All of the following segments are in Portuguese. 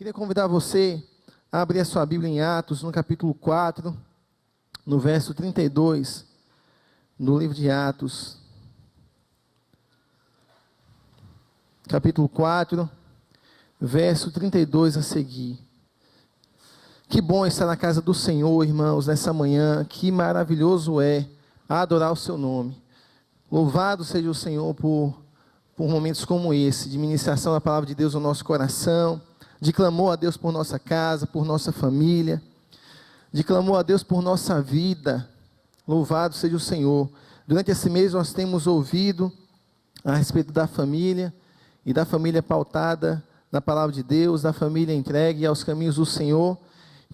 Queria convidar você a abrir a sua Bíblia em Atos, no capítulo 4, no verso 32, no livro de Atos. Capítulo 4, verso 32 a seguir. Que bom estar na casa do Senhor, irmãos, nessa manhã. Que maravilhoso é adorar o seu nome. Louvado seja o Senhor por momentos como esse, de ministração da palavra de Deus no nosso coração, de clamor a Deus por nossa casa, por nossa família, de clamor a Deus por nossa vida. Louvado seja o Senhor. Durante esse mês nós temos ouvido a respeito da família, e da família pautada na palavra de Deus, da família entregue aos caminhos do Senhor,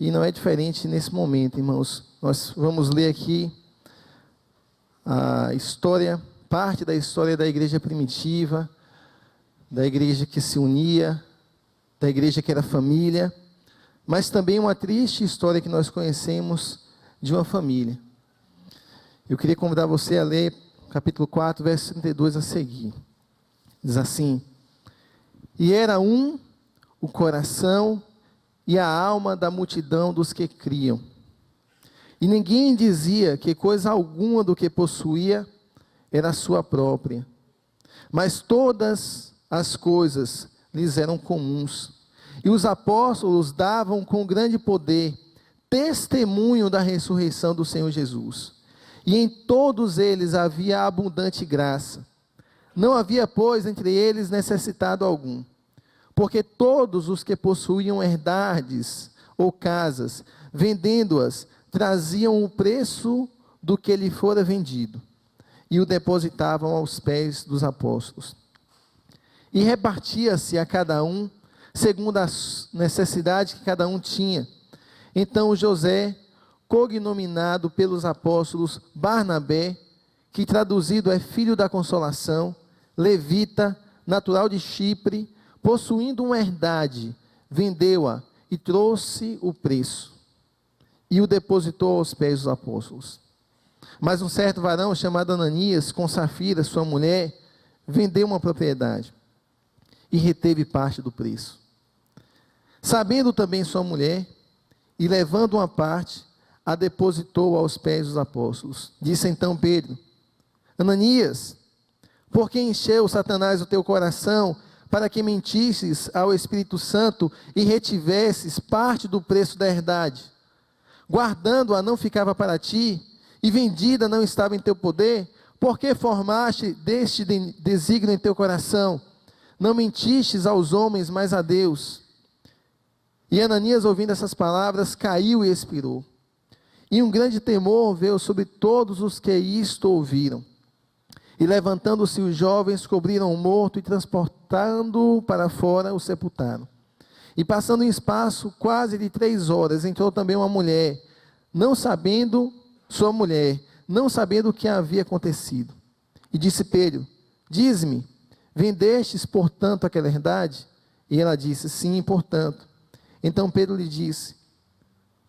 e não é diferente nesse momento, irmãos. Nós vamos ler aqui a história, parte da história da igreja primitiva, da igreja que se unia, da igreja que era família, mas também uma triste história que nós conhecemos de uma família. Eu queria convidar você a ler capítulo 4, verso 32 a seguir. Diz assim: E era um o coração e a alma da multidão dos que criam. E ninguém dizia que coisa alguma do que possuía era sua própria, mas todas as coisas lhes eram comuns. E os apóstolos davam com grande poder testemunho da ressurreição do Senhor Jesus. E em todos eles havia abundante graça. Não havia, pois, entre eles necessitado algum, porque todos os que possuíam herdades ou casas, vendendo-as, traziam o preço do que lhe fora vendido, e o depositavam aos pés dos apóstolos. E repartia-se a cada um, segundo a necessidade que cada um tinha. Então José, cognominado pelos apóstolos Barnabé, que traduzido é filho da consolação, levita, natural de Chipre, possuindo uma herdade, vendeu-a e trouxe o preço, e o depositou aos pés dos apóstolos. Mas um certo varão chamado Ananias, com Safira, sua mulher, vendeu uma propriedade e reteve parte do preço. Sabendo também sua mulher, e levando uma parte, a depositou aos pés dos apóstolos. Disse então Pedro: Ananias, por que encheu Satanás o teu coração, para que mentisses ao Espírito Santo e retivesses parte do preço da herdade? Guardando-a não ficava para ti, e vendida não estava em teu poder? Por que formaste deste desígnio em teu coração? Não mentistes aos homens, mas a Deus. E Ananias, ouvindo essas palavras, caiu e expirou. E um grande temor veio sobre todos os que isto ouviram. E levantando-se os jovens, cobriram o morto e transportando-o para fora, o sepultaram. E passando em espaço quase de 3 horas, entrou também uma mulher, sua mulher, não sabendo o que havia acontecido. E disse Pedro: Diz-me, vendestes, portanto, aquela herdade? E ela disse: Sim, portanto. Então Pedro lhe disse: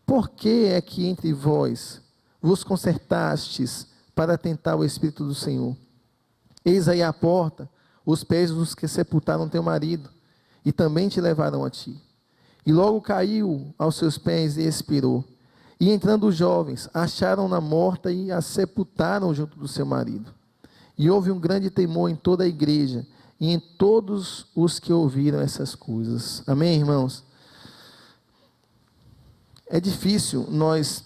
Por que é que entre vós vos concertastes para tentar o Espírito do Senhor? Eis aí à porta os pés dos que sepultaram teu marido, e também te levarão a ti. E logo caiu aos seus pés e expirou. E entrando os jovens, acharam-na morta e a sepultaram junto do seu marido. E houve um grande temor em toda a igreja e em todos os que ouviram essas coisas. Amém, irmãos? É difícil nós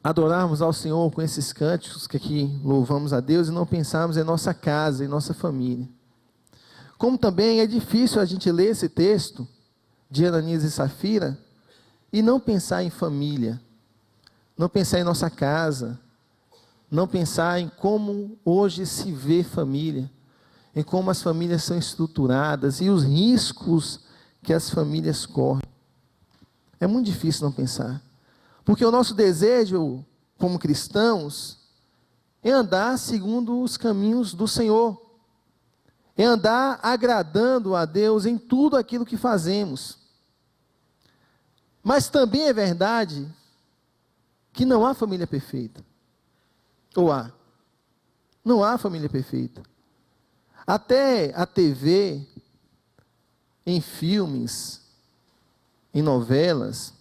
adorarmos ao Senhor com esses cânticos que aqui louvamos a Deus e não pensarmos em nossa casa, em nossa família. Como também é difícil a gente ler esse texto de Ananias e Safira e não pensar em família, não pensar em nossa casa, não pensar em como hoje se vê família, em como as famílias são estruturadas e os riscos que as famílias correm. É muito difícil não pensar, porque o nosso desejo como cristãos é andar segundo os caminhos do Senhor, é andar agradando a Deus em tudo aquilo que fazemos. Mas também é verdade que não há família perfeita. Ou há? Não há família perfeita. Até a TV, em filmes, em novelas,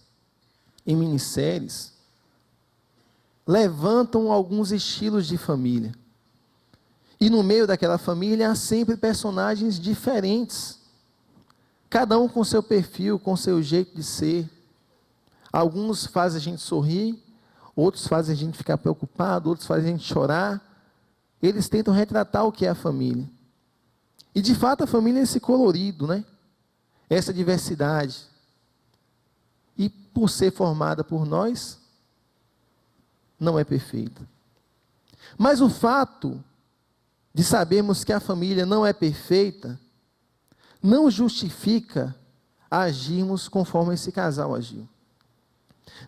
em minisséries, levantam alguns estilos de família. E no meio daquela família há sempre personagens diferentes. Cada um com seu perfil, com seu jeito de ser. Alguns fazem a gente sorrir, outros fazem a gente ficar preocupado, outros fazem a gente chorar. Eles tentam retratar o que é a família. E de fato a família é esse colorido, né? Essa diversidade. E por ser formada por nós, não é perfeita. Mas o fato de sabermos que a família não é perfeita, não justifica agirmos conforme esse casal agiu.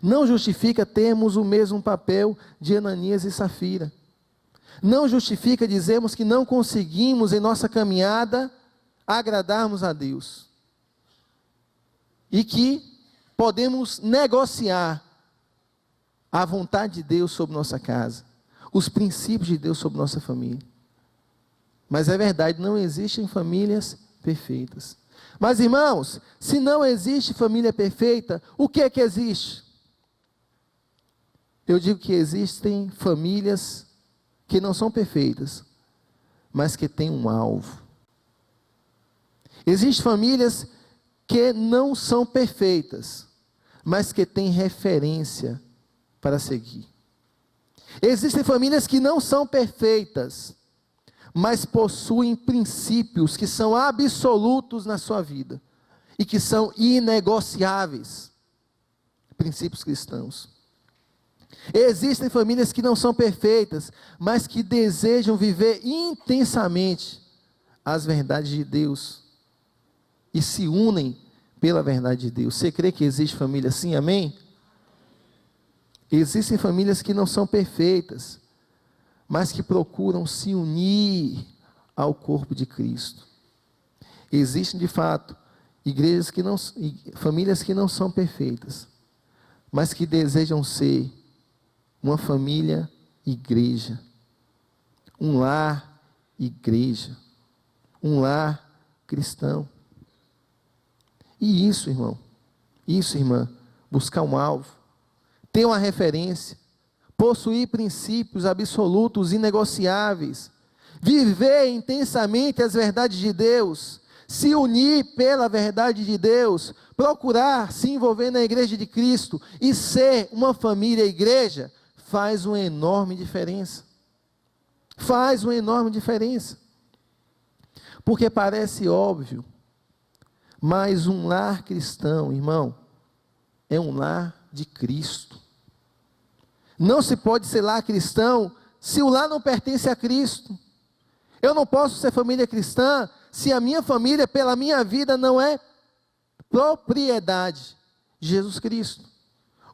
Não justifica termos o mesmo papel de Ananias e Safira. Não justifica dizermos que não conseguimos em nossa caminhada agradarmos a Deus. E que podemos negociar a vontade de Deus sobre nossa casa, os princípios de Deus sobre nossa família. Mas é verdade, não existem famílias perfeitas. Mas irmãos, se não existe família perfeita, o que é que existe? Eu digo que existem famílias que não são perfeitas, mas que têm um alvo. Existem famílias que não são perfeitas, mas que têm referência para seguir. Existem famílias que não são perfeitas, mas possuem princípios que são absolutos na sua vida e que são inegociáveis. Princípios cristãos. Existem famílias que não são perfeitas, mas que desejam viver intensamente as verdades de Deus e se unem pela verdade de Deus. Você crê que existe família assim? Amém? Existem famílias que não são perfeitas, mas que procuram se unir ao corpo de Cristo. Existem de fato famílias que não são perfeitas, mas que desejam ser uma família igreja, um lar igreja, um lar cristão. E isso, irmão, irmã, buscar um alvo, ter uma referência, possuir princípios absolutos, inegociáveis, viver intensamente as verdades de Deus, se unir pela verdade de Deus, procurar se envolver na igreja de Cristo e ser uma família igreja, faz uma enorme diferença. Faz uma enorme diferença. Porque parece óbvio, mas um lar cristão, irmão, é um lar de Cristo. Não se pode ser lar cristão se o lar não pertence a Cristo. Eu não posso ser família cristã se a minha família, pela minha vida, não é propriedade de Jesus Cristo.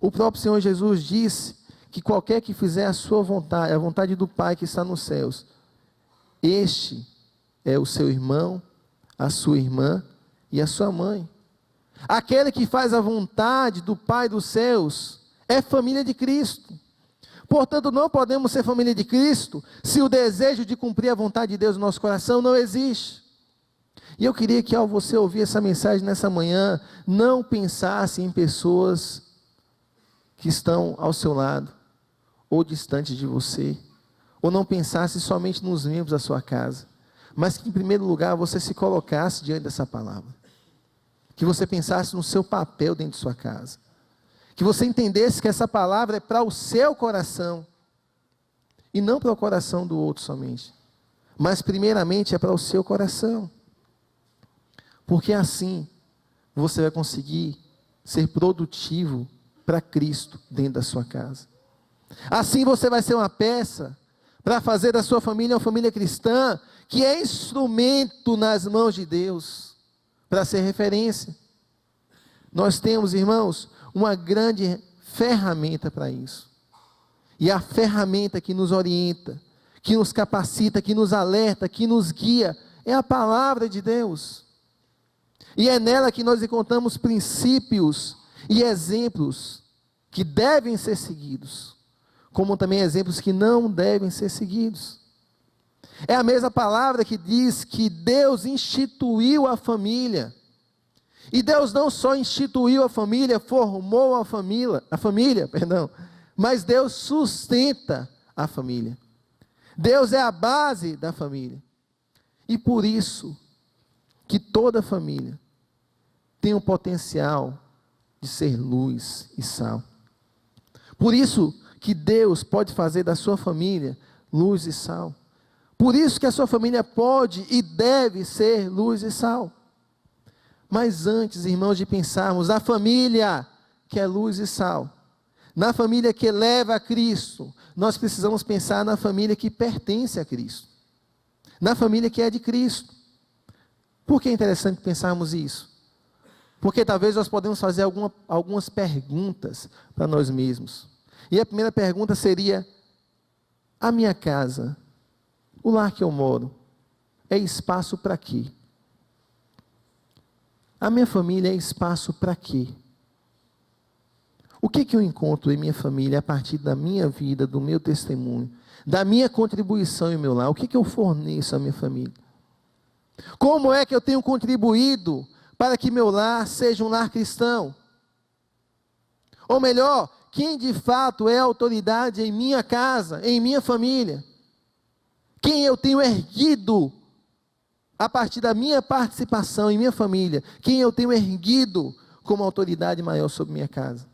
O próprio Senhor Jesus disse que qualquer que fizer a sua vontade, a vontade do Pai que está nos céus, este é o seu irmão, a sua irmã e a sua mãe. Aquele que faz a vontade do Pai dos céus é família de Cristo. Portanto, não podemos ser família de Cristo se o desejo de cumprir a vontade de Deus no nosso coração não existe. E eu queria que ao você ouvir essa mensagem nessa manhã, não pensasse em pessoas que estão ao seu lado, ou distante de você, ou não pensasse somente nos membros da sua casa, mas que em primeiro lugar você se colocasse diante dessa palavra, que você pensasse no seu papel dentro de sua casa, que você entendesse que essa palavra é para o seu coração, e não para o coração do outro somente, mas primeiramente é para o seu coração, porque assim você vai conseguir ser produtivo para Cristo dentro da sua casa. Assim você vai ser uma peça para fazer da sua família uma família cristã, que é instrumento nas mãos de Deus, para ser referência. Nós temos, irmãos, uma grande ferramenta para isso. E a ferramenta que nos orienta, que nos capacita, que nos alerta, que nos guia, é a palavra de Deus. E é nela que nós encontramos princípios e exemplos que devem ser seguidos, como também exemplos que não devem ser seguidos. É a mesma palavra que diz que Deus instituiu a família, E Deus não só instituiu a família, formou a família, mas Deus sustenta a família. Deus é a base da família. E por isso que toda família tem o potencial de ser luz e sal. Por isso que Deus pode fazer da sua família luz e sal. Por isso que a sua família pode e deve ser luz e sal. Mas antes, irmãos, de pensarmos na família que é luz e sal, na família que leva a Cristo, nós precisamos pensar na família que pertence a Cristo, na família que é de Cristo. Por que é interessante pensarmos isso? Porque talvez nós podemos fazer algumas perguntas para nós mesmos. E a primeira pergunta seria: a minha casa, o lar que eu moro, é espaço para quê? A minha família é espaço para quê? O que eu encontro em minha família a partir da minha vida, do meu testemunho, da minha contribuição em meu lar? O que eu forneço à minha família? Como é que eu tenho contribuído para que meu lar seja um lar cristão? Ou melhor, quem de fato é a autoridade em minha casa, em minha família? Quem eu tenho erguido a partir da minha participação em minha família? Quem eu tenho erguido como autoridade maior sobre minha casa?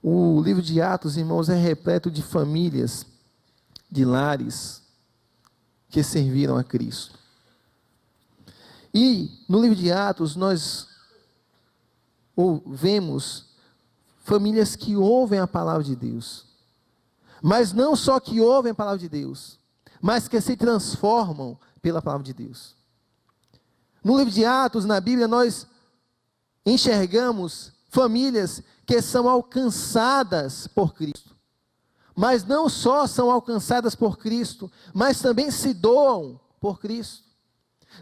O livro de Atos, irmãos, é repleto de famílias, de lares, que serviram a Cristo. E no livro de Atos nós vemos famílias que ouvem a palavra de Deus, mas não só que ouvem a palavra de Deus, mas que se transformam pela palavra de Deus. No livro de Atos, na Bíblia, nós enxergamos famílias que são alcançadas por Cristo, mas não só são alcançadas por Cristo, mas também se doam por Cristo.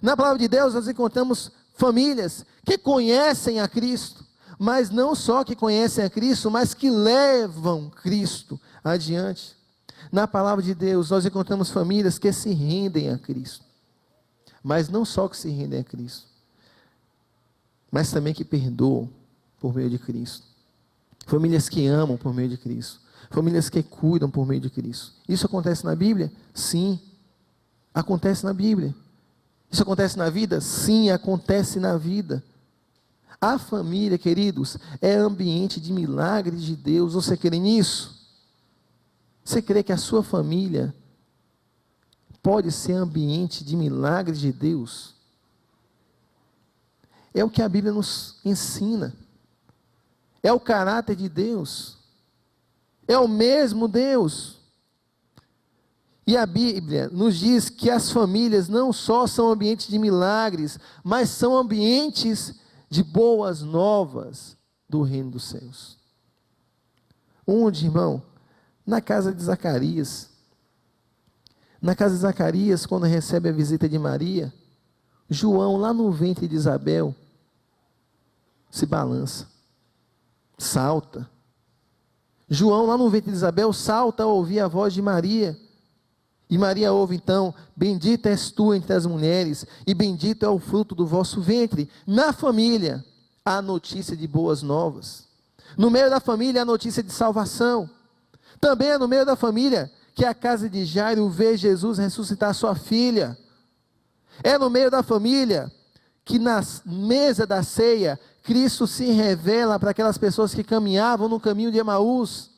Na palavra de Deus nós encontramos famílias que conhecem a Cristo, mas não só que conhecem a Cristo, mas que levam Cristo adiante. Na palavra de Deus nós encontramos famílias que se rendem a Cristo, mas não só que se rendem a Cristo, mas também que perdoam por meio de Cristo. Famílias que amam por meio de Cristo, famílias que cuidam por meio de Cristo. Isso acontece na Bíblia? Sim, acontece na Bíblia. Isso acontece na vida? Sim, acontece na vida. A família, queridos, é ambiente de milagres de Deus. Você crê nisso? Você crê que a sua família pode ser ambiente de milagres de Deus? É o que a Bíblia nos ensina. É o caráter de Deus. É o mesmo Deus. E a Bíblia nos diz que as famílias não só são ambientes de milagres, mas são ambientes de boas novas do reino dos céus. Onde, irmão? Na casa de Zacarias. Na casa de Zacarias, quando recebe a visita de Maria, João, lá no ventre de Isabel, se balança, salta. João, lá no ventre de Isabel, salta ao ouvir a voz de Maria. E Maria ouve então: bendita és tu entre as mulheres, e bendito é o fruto do vosso ventre. Na família, há notícia de boas novas. No meio da família, há notícia de salvação. Também é no meio da família que a casa de Jairo vê Jesus ressuscitar sua filha. É no meio da família que na mesa da ceia, Cristo se revela para aquelas pessoas que caminhavam no caminho de Emaús.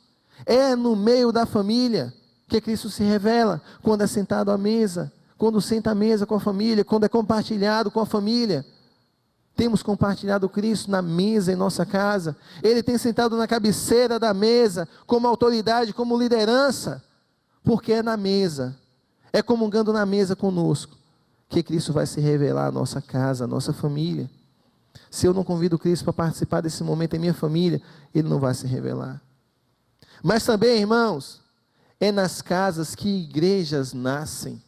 É no meio da família que Cristo se revela, quando é sentado à mesa, quando senta à mesa com a família, quando é compartilhado com a família. Temos compartilhado Cristo na mesa em nossa casa. Ele tem sentado na cabeceira da mesa, como autoridade, como liderança, porque é na mesa, é comungando na mesa conosco, que Cristo vai se revelar à nossa casa, à nossa família. Se eu não convido Cristo para participar desse momento em minha família, Ele não vai se revelar. Mas também, irmãos, é nas casas que igrejas nascem.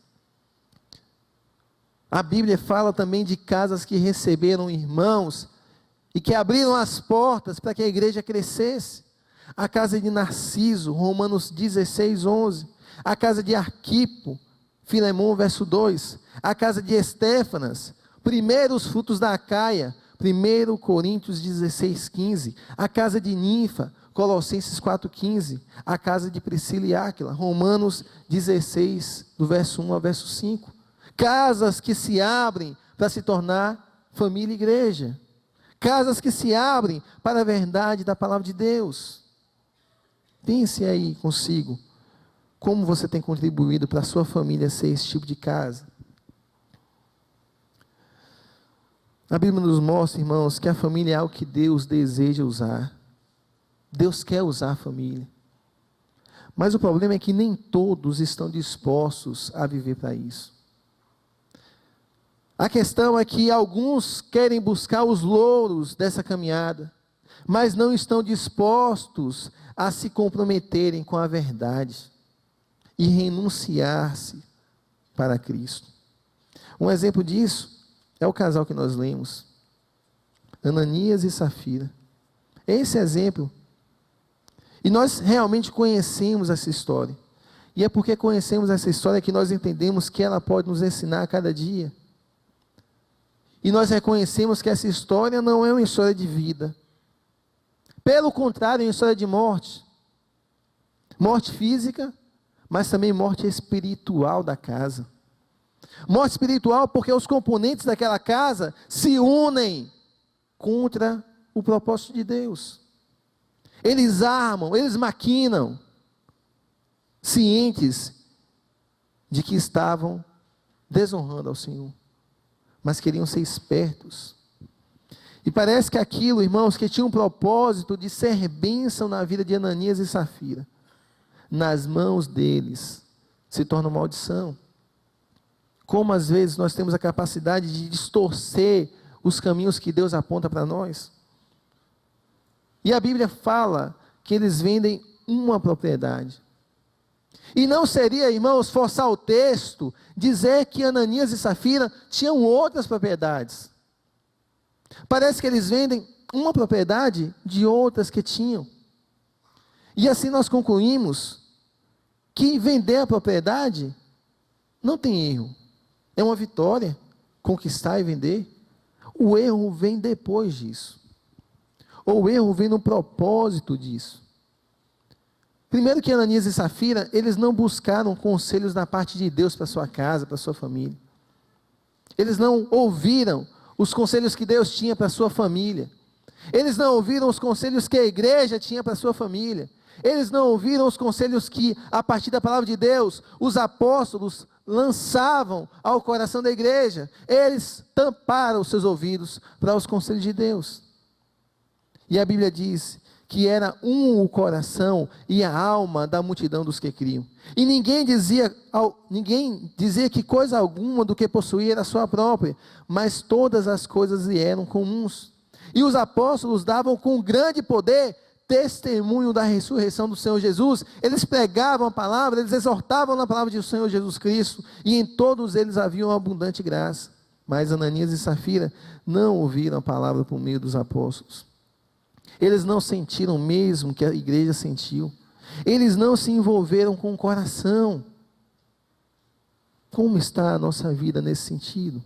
A Bíblia fala também de casas que receberam irmãos e que abriram as portas para que a igreja crescesse. A casa de Narciso, Romanos 16, 11. A casa de Arquipo, Filemão, verso 2. A casa de Estéfanas, primeiros frutos da Acaia, 1 Coríntios 16:15, a casa de Ninfa, Colossenses 4:15, a casa de Priscila e Áquila, Romanos 16, do verso 1 ao verso 5. Casas que se abrem para se tornar família e igreja. Casas que se abrem para a verdade da palavra de Deus. Pense aí consigo, como você tem contribuído para a sua família ser esse tipo de casa. A Bíblia nos mostra, irmãos, que a família é algo que Deus deseja usar. Deus quer usar a família. Mas o problema é que nem todos estão dispostos a viver para isso. A questão é que alguns querem buscar os louros dessa caminhada, mas não estão dispostos a se comprometerem com a verdade e renunciar-se para Cristo. Um exemplo disso é o casal que nós lemos, Ananias e Safira. Esse exemplo. E nós realmente conhecemos essa história. E é porque conhecemos essa história que nós entendemos que ela pode nos ensinar a cada dia. E nós reconhecemos que essa história não é uma história de vida. Pelo contrário, é uma história de morte. Morte física, mas também morte espiritual da casa. Morte espiritual porque os componentes daquela casa se unem contra o propósito de Deus. Eles armam, eles maquinam, cientes de que estavam desonrando ao Senhor, mas queriam ser espertos. E parece que aquilo, irmãos, que tinha um propósito de ser bênção na vida de Ananias e Safira, nas mãos deles, se torna uma maldição. Como às vezes nós temos a capacidade de distorcer os caminhos que Deus aponta para nós. E a Bíblia fala que eles vendem uma propriedade. E não seria, irmãos, forçar o texto, dizer que Ananias e Safira tinham outras propriedades. Parece que eles vendem uma propriedade de outras que tinham. E assim nós concluímos que vender a propriedade não tem erro. É uma vitória, conquistar e vender. O erro vem depois disso. Ou o erro vem no propósito disso. Primeiro que Ananias e Safira, eles não buscaram conselhos da parte de Deus para sua casa, para sua família. Eles não ouviram os conselhos que Deus tinha para sua família. Eles não ouviram os conselhos que a igreja tinha para sua família. Eles não ouviram os conselhos que, a partir da palavra de Deus, os apóstolos lançavam ao coração da igreja. Eles tamparam os seus ouvidos para os conselhos de Deus. E a Bíblia diz que era um o coração e a alma da multidão dos que criam. E ninguém dizia que coisa alguma do que possuía era sua própria, mas todas as coisas lhe eram comuns. E os apóstolos davam com grande poder testemunho da ressurreição do Senhor Jesus. Eles pregavam a palavra, eles exortavam na palavra do Senhor Jesus Cristo, e em todos eles havia uma abundante graça. Mas Ananias e Safira não ouviram a palavra por meio dos apóstolos. Eles não sentiram o mesmo que a igreja sentiu. Eles não se envolveram com o coração. Como está a nossa vida nesse sentido?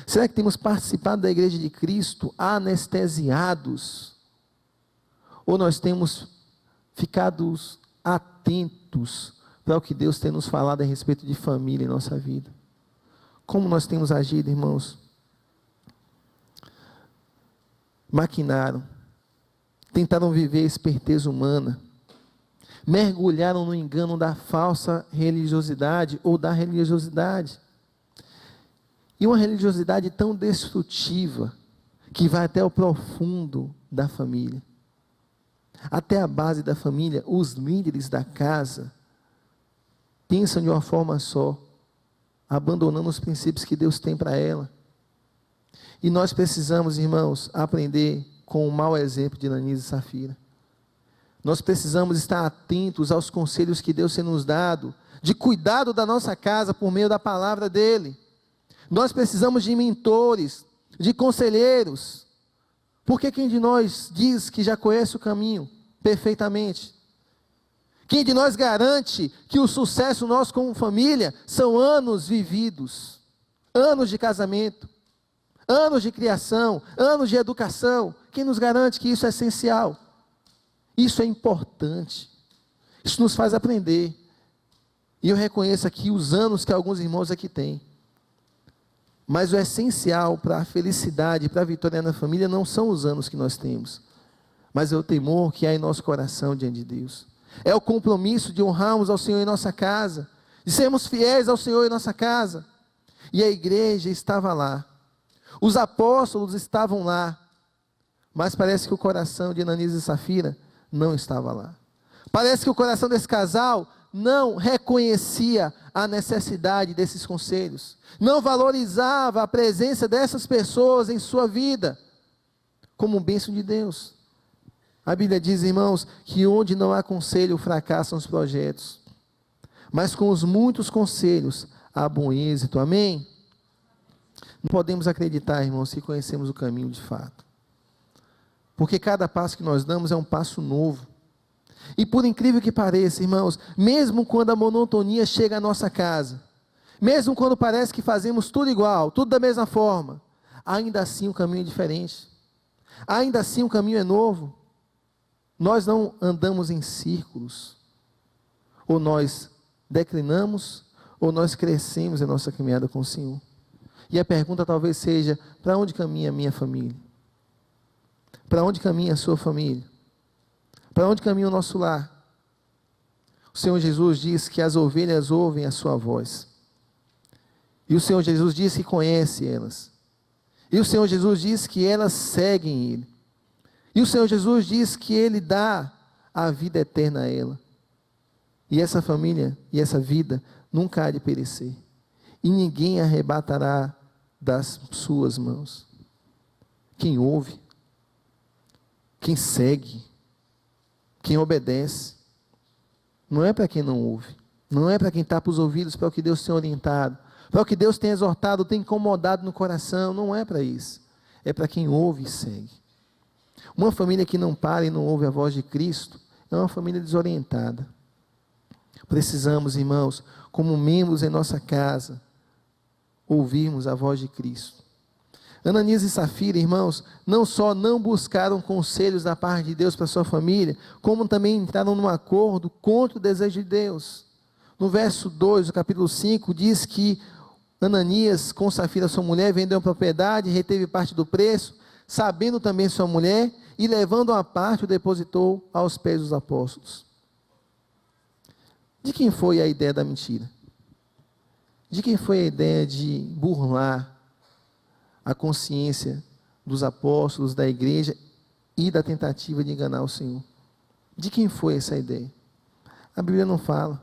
Será que temos participado da igreja de Cristo anestesiados? Ou nós temos ficado atentos para o que Deus tem nos falado a respeito de família em nossa vida? Como nós temos agido, irmãos? Maquinaram, tentaram viver a esperteza humana, mergulharam no engano da falsa religiosidade ou da religiosidade. E uma religiosidade tão destrutiva, que vai até o profundo da família. Até a base da família, os líderes da casa, pensam de uma forma só, abandonando os princípios que Deus tem para ela. E nós precisamos, irmãos, aprender com o mau exemplo de Ananias e Safira. Nós precisamos estar atentos aos conselhos que Deus tem nos dado, de cuidado da nossa casa por meio da palavra dEle. Nós precisamos de mentores, de conselheiros, porque quem de nós diz que já conhece o caminho perfeitamente? Quem de nós garante que o sucesso nosso como família são anos vividos, anos de casamento, anos de criação, anos de educação. Quem nos garante que isso é essencial? Isso é importante. Isso nos faz aprender. E eu reconheço aqui os anos que alguns irmãos aqui têm. Mas o essencial para a felicidade, para a vitória na família, não são os anos que nós temos, mas é o temor que há em nosso coração diante de Deus. É o compromisso de honrarmos ao Senhor em nossa casa, de sermos fiéis ao Senhor em nossa casa. E a igreja estava lá, os apóstolos estavam lá, mas parece que o coração de Ananias e Safira não estava lá. Parece que o coração desse casal não reconhecia a necessidade desses conselhos, não valorizava a presença dessas pessoas em sua vida, como um bênção de Deus. A Bíblia diz, irmãos, que onde não há conselho, fracassam os projetos, mas com os muitos conselhos, há bom êxito, amém? Não podemos acreditar, irmãos, que conhecemos o caminho de fato, porque cada passo que nós damos é um passo novo. E por incrível que pareça, irmãos, mesmo quando a monotonia chega à nossa casa, mesmo quando parece que fazemos tudo igual, tudo da mesma forma, ainda assim o caminho é diferente, ainda assim o caminho é novo. Nós não andamos em círculos, ou nós declinamos, ou nós crescemos em nossa caminhada com o Senhor. E a pergunta talvez seja, para onde caminha a minha família? Para onde caminha a sua família? Para onde caminha o nosso lar? O Senhor Jesus diz que as ovelhas ouvem a sua voz. E o Senhor Jesus diz que conhece elas. E o Senhor Jesus diz que elas seguem Ele. E o Senhor Jesus diz que Ele dá a vida eterna a ela. E essa família e essa vida nunca há de perecer. E ninguém arrebatará das suas mãos. Quem ouve, quem segue, quem obedece, não é para quem não ouve, não é para quem tapa os ouvidos para o que Deus tem orientado, para o que Deus tem exortado, tem incomodado no coração, não é para isso, é para quem ouve e segue. Uma família que não para e não ouve a voz de Cristo, é uma família desorientada. Precisamos, irmãos, como membros em nossa casa, ouvirmos a voz de Cristo. Ananias e Safira, irmãos, não só não buscaram conselhos da parte de Deus para sua família, como também entraram num acordo contra o desejo de Deus. No verso 2 do capítulo 5, diz que Ananias, com Safira, sua mulher, vendeu a propriedade, reteve parte do preço, sabendo também sua mulher, e levando uma parte, o depositou aos pés dos apóstolos. De quem foi a ideia da mentira? De quem foi a ideia de burlar a consciência dos apóstolos, da igreja e da tentativa de enganar o Senhor? De quem foi essa ideia? A Bíblia não fala.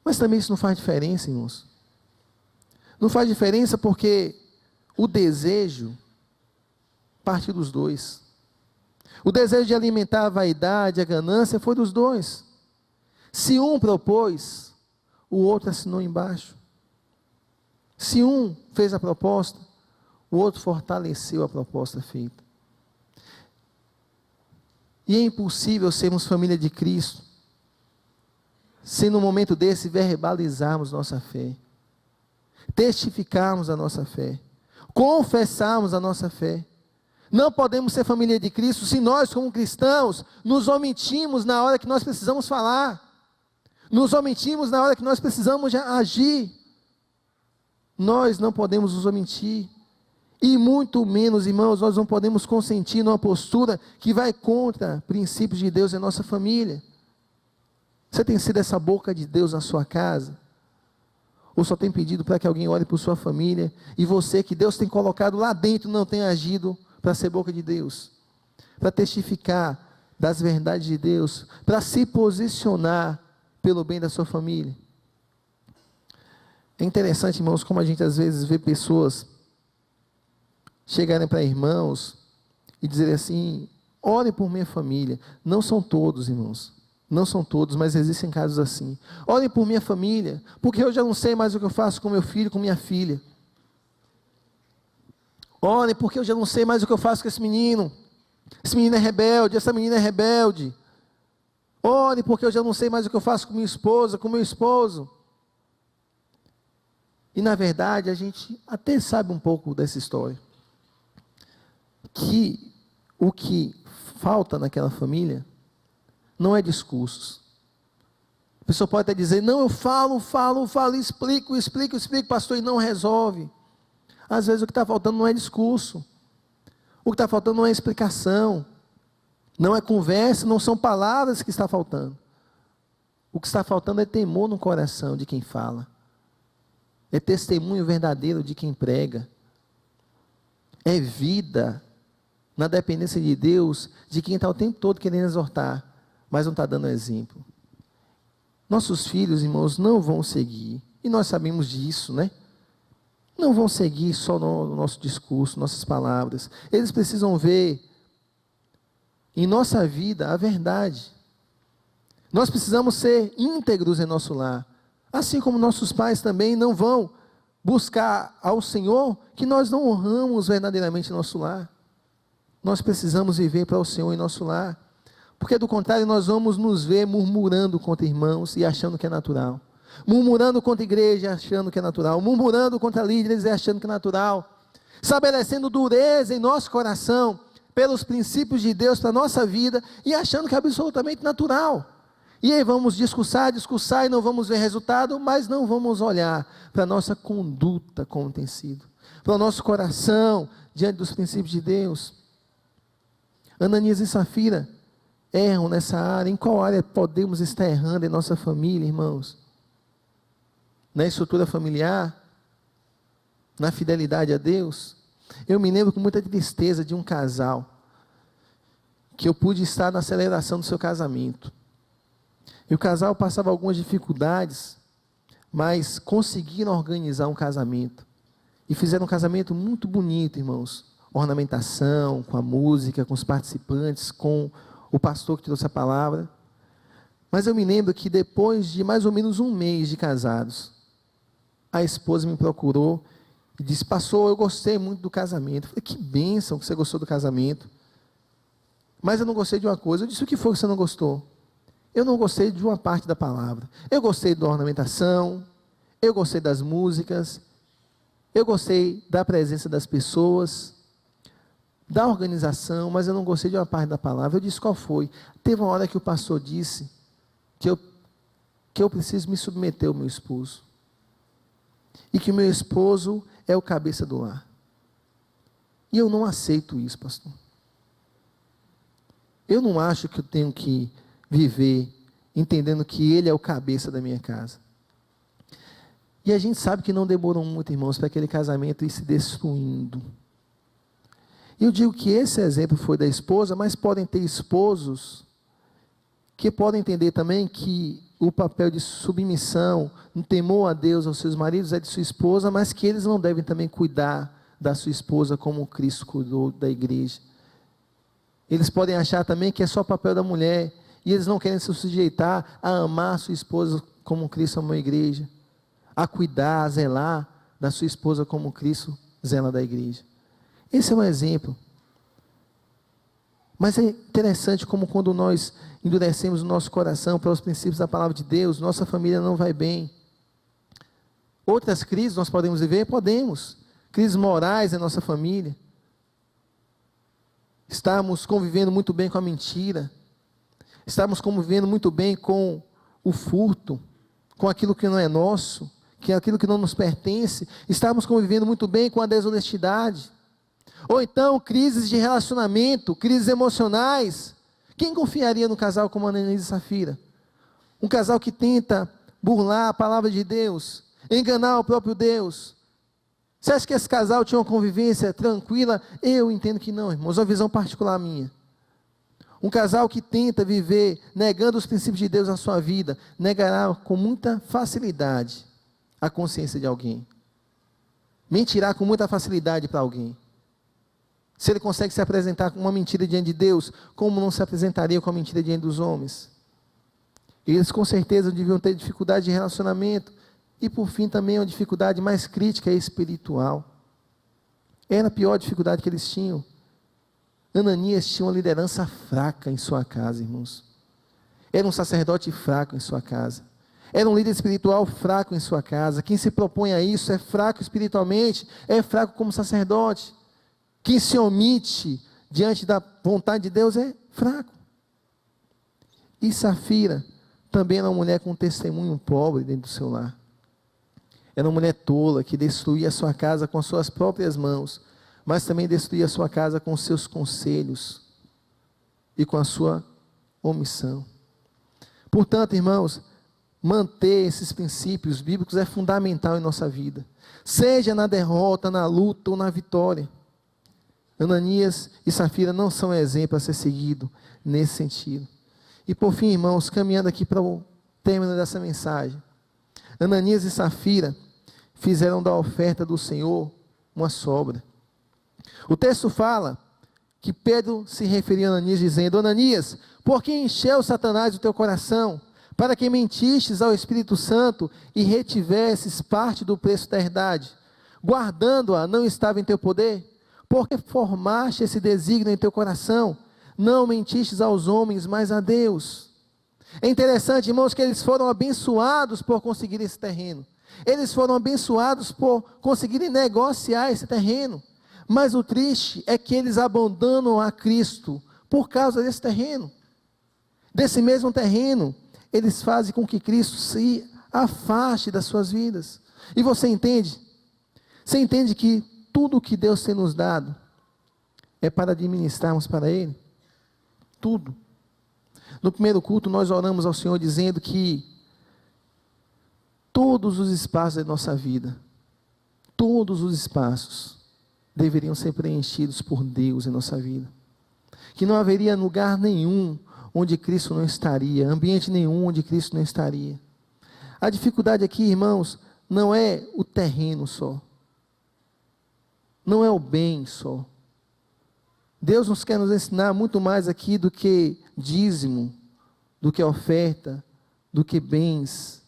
Mas também isso não faz diferença, irmãos. Não faz diferença porque o desejo parte dos dois. O desejo de alimentar a vaidade, a ganância, foi dos dois. Se um propôs, o outro assinou embaixo. Se um fez a proposta, o outro fortaleceu a proposta feita. E é impossível sermos família de Cristo, se no momento desse verbalizarmos nossa fé, testificarmos a nossa fé, confessarmos a nossa fé. Não podemos ser família de Cristo se nós, como cristãos, nos omitimos na hora que nós precisamos falar, nos omitimos na hora que nós precisamos agir. Nós não podemos nos omitir, e muito menos, irmãos, nós não podemos consentir numa postura que vai contra princípios de Deus em nossa família. Você tem sido essa boca de Deus na sua casa? Ou só tem pedido para que alguém ore por sua família, e você, que Deus tem colocado lá dentro, não tem agido para ser boca de Deus, para testificar das verdades de Deus, para se posicionar pelo bem da sua família? É interessante, irmãos, como a gente às vezes vê pessoas chegarem para irmãos e dizerem assim: orem por minha família. Não são todos, irmãos, não são todos, mas existem casos assim. Orem por minha família, porque eu já não sei mais o que eu faço com meu filho, com minha filha. Orem, porque eu já não sei mais o que eu faço com esse menino. Esse menino é rebelde, essa menina é rebelde. Orem, porque eu já não sei mais o que eu faço com minha esposa, com meu esposo. E na verdade a gente até sabe um pouco dessa história. Que o que falta naquela família não é discursos. A pessoa pode até dizer, não, eu falo, explico, pastor, e não resolve. Às vezes o que está faltando não é discurso. O que está faltando não é explicação. Não é conversa, não são palavras que está faltando. O que está faltando é temor no coração de quem fala. É testemunho verdadeiro de quem prega. É vida na dependência de Deus, de quem está o tempo todo querendo exortar, mas não está dando exemplo. Nossos filhos, irmãos, não vão seguir, e nós sabemos disso, né? Não vão seguir só no nosso discurso, nossas palavras. Eles precisam ver em nossa vida a verdade. Nós precisamos ser íntegros em nosso lar. Assim como nossos pais também não vão buscar ao Senhor, que nós não honramos verdadeiramente nosso lar. Nós precisamos viver para o Senhor em nosso lar. Porque do contrário nós vamos nos ver murmurando contra irmãos e achando que é natural. Murmurando contra a igreja achando que é natural. Murmurando contra líderes e achando que é natural. Estabelecendo dureza em nosso coração pelos princípios de Deus para a nossa vida e achando que é absolutamente natural. E aí vamos discursar e não vamos ver resultado, mas não vamos olhar para a nossa conduta como tem sido. Para o nosso coração diante dos princípios de Deus. Ananias e Safira erram nessa área. Em qual área podemos estar errando em nossa família, irmãos? Na estrutura familiar? Na fidelidade a Deus? Eu me lembro com muita tristeza de um casal que eu pude estar na celebração do seu casamento. E o casal passava algumas dificuldades, mas conseguiram organizar um casamento. E fizeram um casamento muito bonito, irmãos. Ornamentação, com a música, com os participantes, com o pastor que trouxe a palavra. Mas eu me lembro que depois de mais ou menos um mês de casados, a esposa me procurou e disse, pastor, eu gostei muito do casamento. Eu falei, que bênção que você gostou do casamento. Mas eu não gostei de uma coisa. Eu disse, o que foi que você não gostou? Eu não gostei de uma parte da palavra. Eu gostei da ornamentação, eu gostei das músicas, eu gostei da presença das pessoas, da organização, mas eu não gostei de uma parte da palavra. Eu disse, qual foi? Teve uma hora que o pastor disse que eu preciso me submeter ao meu esposo. E que o meu esposo é o cabeça do lar. E eu não aceito isso, pastor. Eu não acho que eu tenho que viver entendendo que ele é o cabeça da minha casa. E a gente sabe que não demorou muito, irmãos, para aquele casamento ir se destruindo. E eu digo que esse exemplo foi da esposa, mas podem ter esposos que podem entender também que o papel de submissão, no temor a Deus aos seus maridos é de sua esposa, mas que eles não devem também cuidar da sua esposa como Cristo cuidou da igreja. Eles podem achar também que é só o papel da mulher, e eles não querem se sujeitar a amar a sua esposa como Cristo amou a igreja, a cuidar, a zelar da sua esposa como Cristo zela da igreja. Esse é um exemplo. Mas é interessante como quando nós endurecemos o nosso coração para os princípios da palavra de Deus, nossa família não vai bem. Outras crises nós podemos viver? Podemos. Crises morais em nossa família. Estamos convivendo muito bem com a mentira. Estamos convivendo muito bem com o furto, com aquilo que não é nosso, que é aquilo que não nos pertence. Estamos convivendo muito bem com a desonestidade. Ou então crises de relacionamento, crises emocionais. Quem confiaria no casal como Ananias e Safira? Um casal que tenta burlar a palavra de Deus, enganar o próprio Deus. Você acha que esse casal tinha uma convivência tranquila? Eu entendo que não, irmãos, é uma visão particular minha. Um casal que tenta viver negando os princípios de Deus na sua vida, negará com muita facilidade a consciência de alguém. Mentirá com muita facilidade para alguém. Se ele consegue se apresentar com uma mentira diante de Deus, como não se apresentaria com a mentira diante dos homens? Eles com certeza deviam ter dificuldade de relacionamento. E por fim também uma dificuldade mais crítica e espiritual. Era a pior dificuldade que eles tinham. Ananias tinha uma liderança fraca em sua casa, irmãos. Era um sacerdote fraco em sua casa. Era um líder espiritual fraco em sua casa. Quem se propõe a isso é fraco espiritualmente, é fraco como sacerdote. Quem se omite diante da vontade de Deus é fraco. E Safira também era uma mulher com um testemunho pobre dentro do seu lar. Era uma mulher tola que destruía a sua casa com as suas próprias mãos, mas também destruía a sua casa com os seus conselhos e com a sua omissão. Portanto, irmãos, manter esses princípios bíblicos é fundamental em nossa vida, seja na derrota, na luta ou na vitória. Ananias e Safira não são exemplo a ser seguido nesse sentido. E por fim, irmãos, caminhando aqui para o término dessa mensagem, Ananias e Safira fizeram da oferta do Senhor uma sobra. O texto fala que Pedro se referiu a Ananias dizendo: Ananias, por que encheu Satanás o teu coração, para que mentistes ao Espírito Santo e retivesses parte do preço da herdade? Guardando-a não estava em teu poder? Porque formaste esse desígnio em teu coração? Não mentistes aos homens, mas a Deus. É interessante, irmãos, que eles foram abençoados por conseguir esse terreno. Eles foram abençoados por conseguirem negociar esse terreno. Mas o triste é que eles abandonam a Cristo por causa desse terreno. Desse mesmo terreno, eles fazem com que Cristo se afaste das suas vidas. E você entende? Você entende que tudo o que Deus tem nos dado é para administrarmos para Ele? Tudo. No primeiro culto nós oramos ao Senhor dizendo que todos os espaços da nossa vida, todos os espaços deveriam ser preenchidos por Deus em nossa vida. Que não haveria lugar nenhum onde Cristo não estaria, ambiente nenhum onde Cristo não estaria. A dificuldade aqui, irmãos, não é o terreno só. Não é o bem só. Deus nos quer nos ensinar muito mais aqui do que dízimo, do que oferta, do que bens,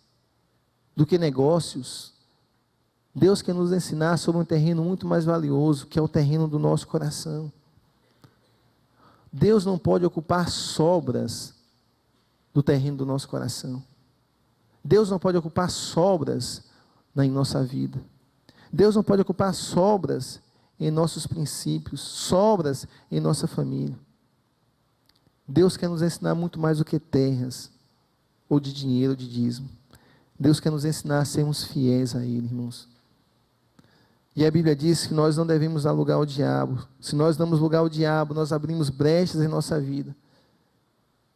do que negócios. Deus quer nos ensinar sobre um terreno muito mais valioso, que é o terreno do nosso coração. Deus não pode ocupar sobras do terreno do nosso coração. Deus não pode ocupar sobras em nossa vida. Deus não pode ocupar sobras em nossos princípios, sobras em nossa família. Deus quer nos ensinar muito mais do que terras, ou de dinheiro, ou de dízimo. Deus quer nos ensinar a sermos fiéis a Ele, irmãos. E a Bíblia diz que nós não devemos dar lugar ao diabo. Se nós damos lugar ao diabo, nós abrimos brechas em nossa vida.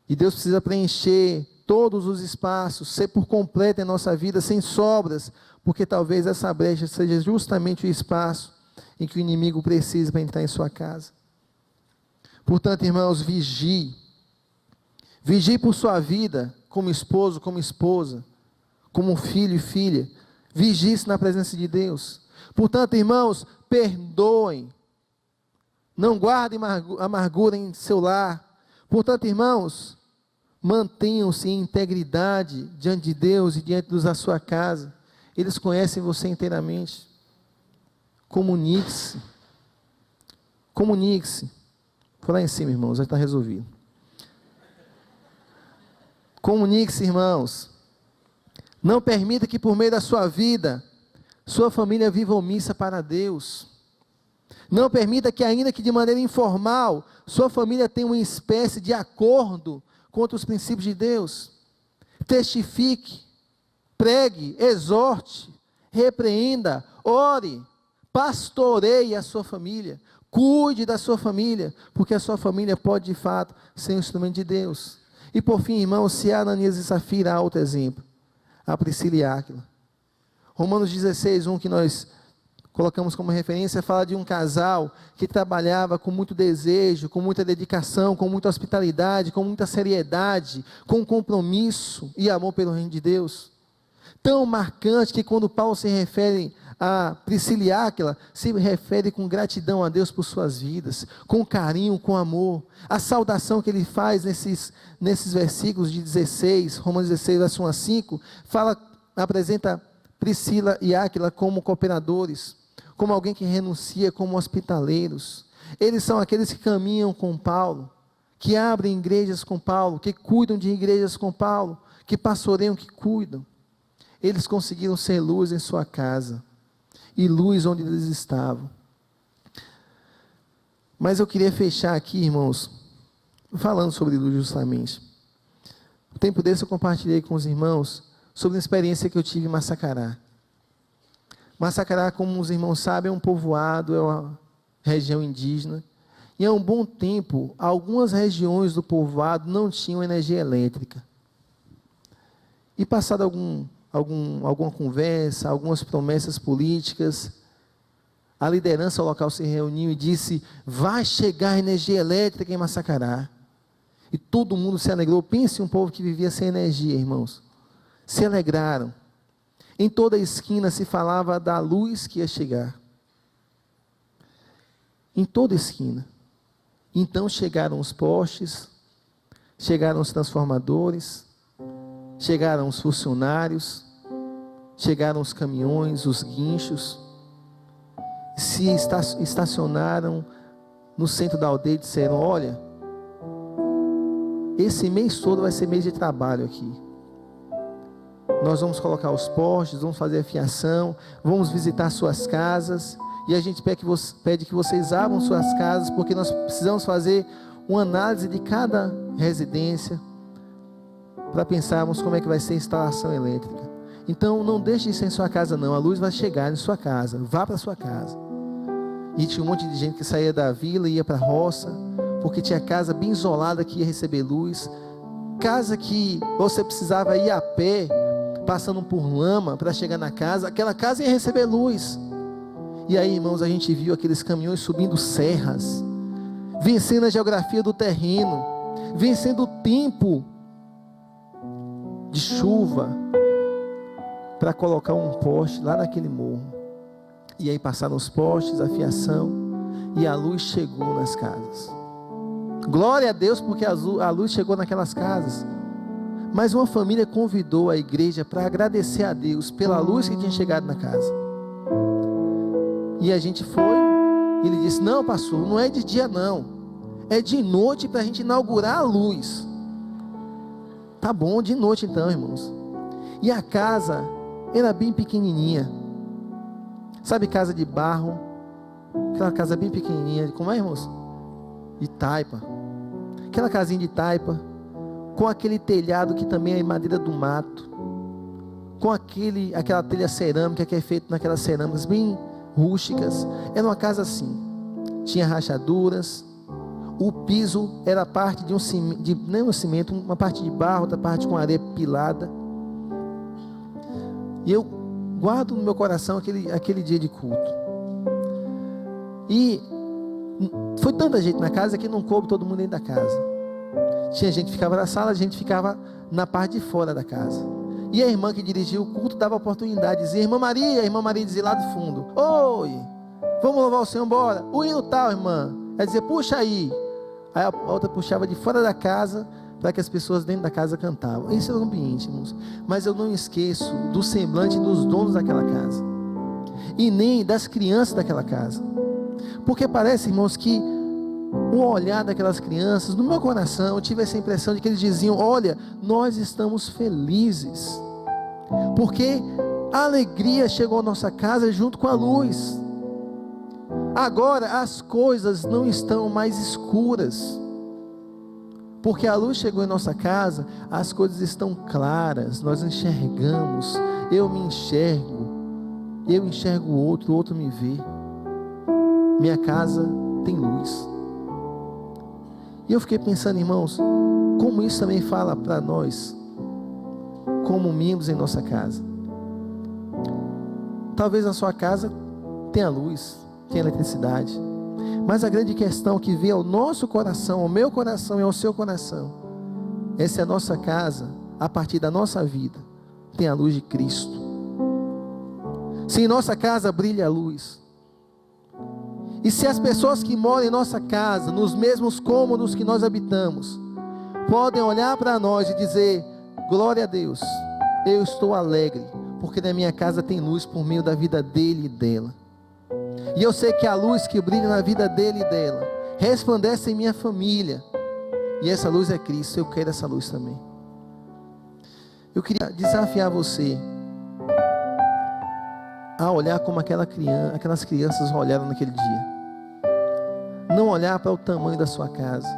E Deus precisa preencher todos os espaços, ser por completo em nossa vida, sem sobras, porque talvez essa brecha seja justamente o espaço em que o inimigo precisa para entrar em sua casa. Portanto, irmãos, vigie. Vigie por sua vida, como esposo, como esposa, como filho e filha. Vigie-se na presença de Deus. Portanto, irmãos, perdoem. Não guardem amargura em seu lar. Portanto, irmãos, mantenham-se em integridade diante de Deus e diante dos da sua casa. Eles conhecem você inteiramente. Comunique-se. Comunique-se. Foi lá em cima, irmãos, já está resolvido. Comunique-se, irmãos. Não permita que por meio da sua vida, sua família viva omissa para Deus. Não permita que, ainda que de maneira informal, sua família tenha uma espécie de acordo contra os princípios de Deus. Testifique, pregue, exorte, repreenda, ore, pastoreie a sua família, cuide da sua família, porque a sua família pode de fato ser um instrumento de Deus. E por fim, irmãos, se há Ananias e Safira, há outro exemplo, a Priscila e Áquila. Romanos 16, 1, que nós colocamos como referência, fala de um casal que trabalhava com muito desejo, com muita dedicação, com muita hospitalidade, com muita seriedade, com compromisso e amor pelo reino de Deus. Tão marcante que quando Paulo se refere a Priscila e Áquila, se refere com gratidão a Deus por suas vidas, com carinho, com amor. A saudação que ele faz nesses versículos de 16, Romanos 16, verso 1 a 5, apresenta Priscila e Áquila como cooperadores, como alguém que renuncia, como hospitaleiros. Eles são aqueles que caminham com Paulo, que abrem igrejas com Paulo, que cuidam de igrejas com Paulo, que pastoreiam, que cuidam. eles conseguiram ser luz em sua casa, e luz onde eles estavam. Mas eu queria fechar aqui, irmãos, falando sobre luz justamente. No tempo desse eu compartilhei com os irmãos sobre a experiência que eu tive em Massacará. Massacará, como os irmãos sabem, é um povoado, é uma região indígena. E há um bom tempo, algumas regiões do povoado não tinham energia elétrica. E passado alguma conversa, algumas promessas políticas, a liderança local se reuniu e disse: vai chegar energia elétrica em Massacará. E todo mundo se alegrou. Pense um povo que vivia sem energia, irmãos. Se alegraram. Em toda a esquina se falava da luz que ia chegar. Em toda a esquina. Então chegaram os postes, chegaram os transformadores, chegaram os funcionários, chegaram os caminhões, os guinchos, se estacionaram no centro da aldeia e disseram: olha, esse mês todo vai ser mês de trabalho aqui. Nós vamos colocar os postes, vamos fazer a fiação, vamos visitar suas casas, e a gente pede que vocês abram suas casas, porque nós precisamos fazer uma análise de cada residência, para pensarmos como é que vai ser a instalação elétrica. Então não deixe isso em sua casa não, a luz vai chegar em sua casa, vá para sua casa. E tinha um monte de gente que saía da vila e ia para a roça, porque tinha casa bem isolada que ia receber luz, casa que você precisava ir a pé, passando por lama para chegar na casa, aquela casa ia receber luz. E aí, irmãos, a gente viu aqueles caminhões subindo serras, vencendo a geografia do terreno, vencendo o tempo de chuva, para colocar um poste lá naquele morro. E aí passaram os postes, a fiação, e a luz chegou nas casas. Glória a Deus, porque a luz chegou naquelas casas. Mas uma família convidou a igreja para agradecer a Deus pela luz que tinha chegado na casa. E a gente foi, e ele disse: não, pastor, não é de dia não, é de noite, para a gente inaugurar a luz. Tá bom, de noite então, irmãos. E a casa era bem pequenininha, sabe, casa de barro, aquela casa bem pequenininha, como é, irmãos? De taipa, aquela casinha de taipa, com aquele telhado que também é madeira do mato, com aquela telha cerâmica que é feita naquelas cerâmicas bem rústicas. Era uma casa assim, tinha rachaduras, o piso era parte de não um cimento, uma parte de barro, outra parte com areia pilada. E eu guardo no meu coração aquele dia de culto. E foi tanta gente na casa que não coube todo mundo dentro da casa. Tinha gente que ficava na sala, a gente ficava na parte de fora da casa. E a irmã que dirigia o culto dava oportunidade, dizia: irmã Maria, a irmã Maria dizia lá do fundo: oi, vamos louvar o Senhor, bora. O hino tal, irmã. Ela dizia: puxa aí. Aí a outra puxava de fora da casa, para que as pessoas dentro da casa cantavam. Esse é o ambiente, irmãos. Mas eu não esqueço do semblante dos donos daquela casa, e nem das crianças daquela casa, porque parece, irmãos, que o olhar daquelas crianças, no meu coração eu tive essa impressão de que eles diziam: olha, nós estamos felizes, porque a alegria chegou à nossa casa junto com a luz. Agora as coisas não estão mais escuras, porque a luz chegou em nossa casa, as coisas estão claras, nós enxergamos, eu me enxergo, eu enxergo o outro me vê, minha casa tem luz. E eu fiquei pensando, irmãos, como isso também fala para nós, como membros em nossa casa. Talvez a sua casa tenha luz, tenha eletricidade, mas a grande questão que vem ao nosso coração, ao meu coração e ao seu coração, é se a nossa casa, a partir da nossa vida, tem a luz de Cristo. Se em nossa casa brilha a luz, e se as pessoas que moram em nossa casa, nos mesmos cômodos que nós habitamos, podem olhar para nós e dizer: glória a Deus, eu estou alegre, porque na minha casa tem luz por meio da vida dele e dela. E eu sei que a luz que brilha na vida dele e dela resplandece em minha família, e essa luz é Cristo. Eu quero essa luz também. Eu queria desafiar você a olhar como aquelas crianças olharam naquele dia. Não olhar para o tamanho da sua casa.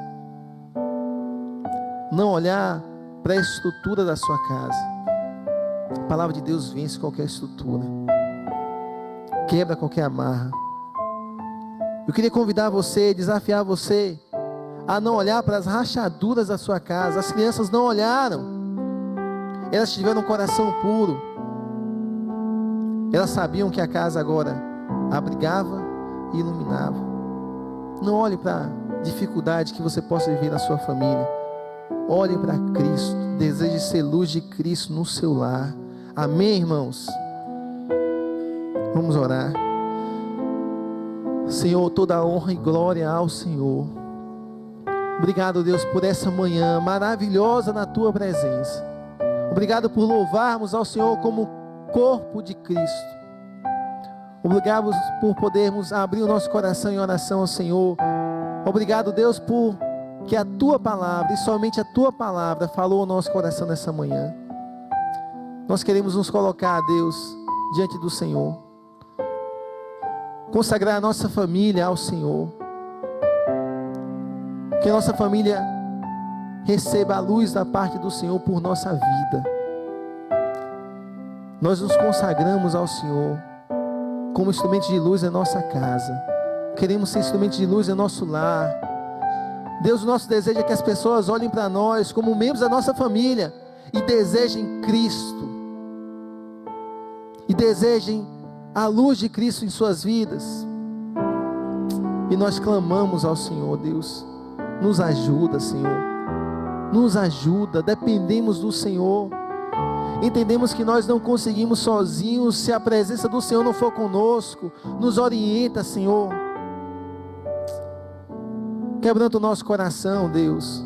Não olhar para a estrutura da sua casa. A palavra de Deus vence qualquer estrutura. Quebra qualquer amarra. Eu queria convidar você, desafiar você a não olhar para as rachaduras da sua casa. As crianças não olharam. Elas tiveram um coração puro. Elas sabiam que a casa agora abrigava e iluminava. Não olhe para a dificuldade que você possa viver na sua família. Olhe para Cristo. Deseje ser luz de Cristo no seu lar. Amém, irmãos? Vamos orar. Senhor, toda a honra e glória ao Senhor. Obrigado, Deus, por essa manhã maravilhosa na Tua presença. Obrigado por louvarmos ao Senhor como corpo de Cristo. Obrigado por podermos abrir o nosso coração em oração ao Senhor. Obrigado, Deus, por que a Tua palavra, e somente a Tua palavra, falou ao nosso coração nessa manhã. Nós queremos nos colocar, Deus, diante do Senhor. Consagrar a nossa família ao Senhor. Que a nossa família receba a luz da parte do Senhor por nossa vida. Nós nos consagramos ao Senhor como instrumento de luz em nossa casa. Queremos ser instrumento de luz em nosso lar. Deus, o nosso desejo é que as pessoas olhem para nós como membros da nossa família e desejem Cristo. E desejem a luz de Cristo em suas vidas. E nós clamamos ao Senhor, Deus. Nos ajuda, Senhor. Nos ajuda, dependemos do Senhor. Entendemos que nós não conseguimos sozinhos se a presença do Senhor não for conosco. Nos orienta, Senhor. Quebranta o nosso coração, Deus.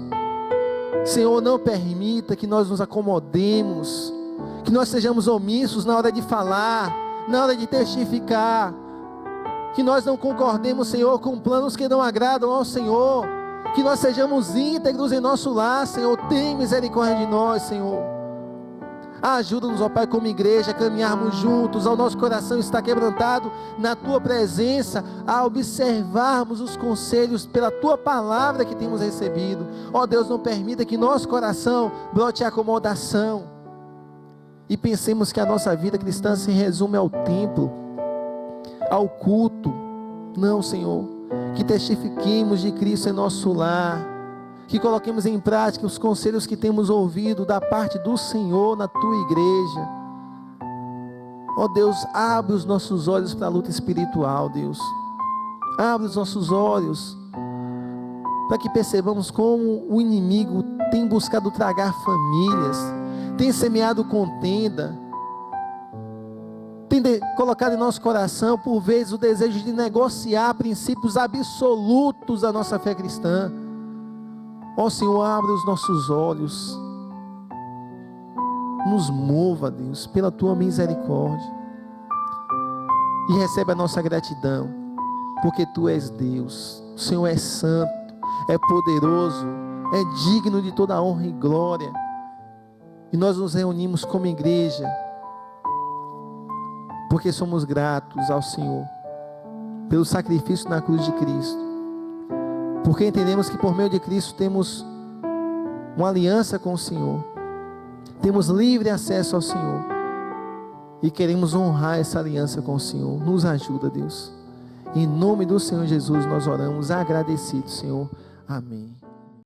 Senhor, não permita que nós nos acomodemos, que nós sejamos omissos na hora de falar, na hora de testificar, que nós não concordemos, Senhor, com planos que não agradam ao Senhor, que nós sejamos íntegros em nosso lar, Senhor. Tem misericórdia de nós, Senhor. Ajuda-nos, ó Pai, como igreja, a caminharmos juntos, ao nosso coração estar quebrantado na Tua presença, a observarmos os conselhos pela Tua palavra que temos recebido. Ó Deus, não permita que nosso coração brote acomodação e pensemos que a nossa vida cristã se resume ao templo, ao culto. Não, Senhor, que testifiquemos de Cristo em nosso lar, que coloquemos em prática os conselhos que temos ouvido da parte do Senhor na Tua igreja. Ó Deus, abre os nossos olhos para a luta espiritual, Deus. Abre os nossos olhos para que percebamos como o inimigo tem buscado tragar famílias, tem semeado contenda, tem colocado em nosso coração, por vezes, o desejo de negociar princípios absolutos da nossa fé cristã. Ó Senhor, abre os nossos olhos, nos mova, Deus, pela Tua misericórdia, e recebe a nossa gratidão, porque Tu és Deus. O Senhor é santo, é poderoso, é digno de toda a honra e glória, e nós nos reunimos como igreja, porque somos gratos ao Senhor, pelo sacrifício na cruz de Cristo, porque entendemos que por meio de Cristo temos uma aliança com o Senhor, temos livre acesso ao Senhor, e queremos honrar essa aliança com o Senhor. Nos ajuda, Deus. Em nome do Senhor Jesus nós oramos agradecidos, Senhor. Amém.